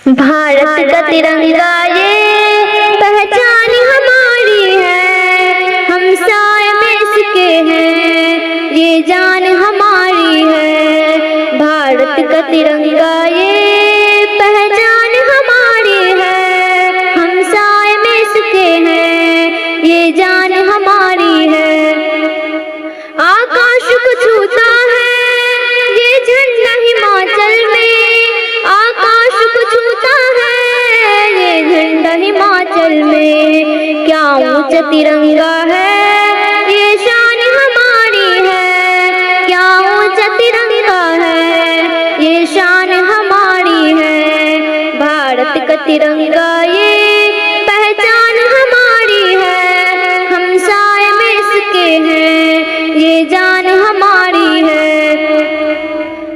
भारत का तिरंगा ये पहचान हमारी है, हम साए में इसके हैं, ये जान हमारी है। भारत का तिरंगा ये पहचान हमारी है, हम साए में इसके हैं, ये जान हमारी है। आकाश को छूता है ये झंडा हिमाचल में, आकाश को छूता है ये झंडा हिमाचल में। क्या ऊंचा तिरंगा है ये शान हमारी है, क्या ऊंचा तिरंगा है ये शान हमारी है। भारत का तिरंगा ये पहचान हमारी है, हम साए में इसके हैं, ये जान हमारी है।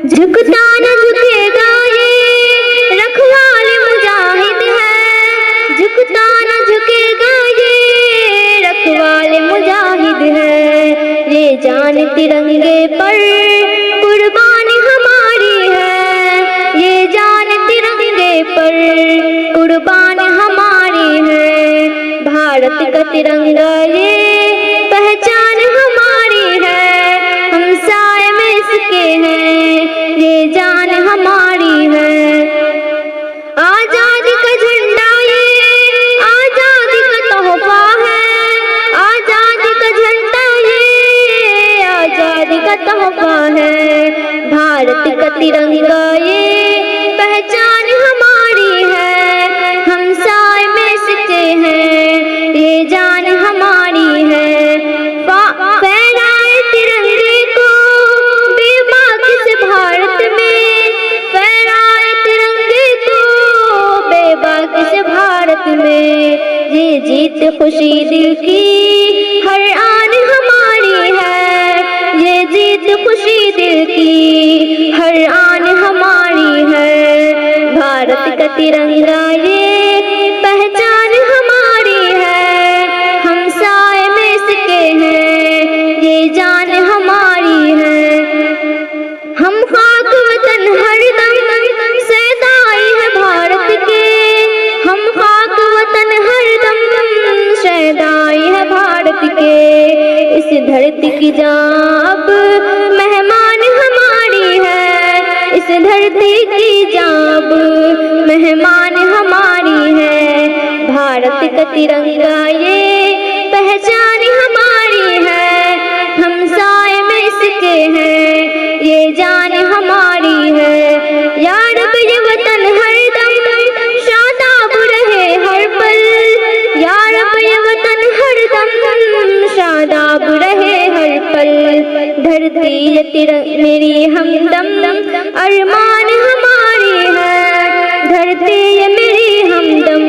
झुकता न झुकेगा ये रखवाले मुजाहिद है, झुकता न झुकेगा ये रखवाले मुजाहिद है। ये जान तिरंगे पर कुर्बान हमारी है, ये जान तिरंगे पर कुर्बान हमारी है। भारत का तिरंगा ये पहचान हमारी है, हम साए में इसके हैं, ये जान हमारी है। आजादी का झंडा ये आजादी का तोहफा है, आजादी का झंडा ये आजादी का तोहफा है। भारत का तिरंगा ये पहचान हमारी है, हम साए में इसके हैं, ये जान हमारी है। फहराए तिरंगे को बेबाकी से भारत में, फहराए तिरंगे को बेबाकी से भारत में। ये जीत खुशी दिल की हर आन हमारी है, ये जीत खुशी दिल की हर आन हमारी है। भारत का तिरंगा ये पहचान हमारी है, हम साए में इसके हैं, ये जान हमारी है। हम खाक वतन हरदम सैदाई है भारत के, हम खाक वतन हरदम सैदाई है भारत के। इस धरती की जाब मेहमान हमारी है, इस धरती की जाब मेहमान हमारी है। भारत का तिरंगा ये पहचान हमारी है, हम साए में इसके हैं, ये जान हमारी है। या रब ये वतन हरदम शादाब रहे हर पल, या रब ये वतन हरदम शादाब रहे हर पल। धरती ये मेरी हमदम अरमान हमारी है, धरती ये मेरी हमदम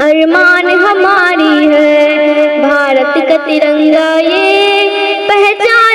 अरमान हमारी है। भारत का तिरंगा ये पहचान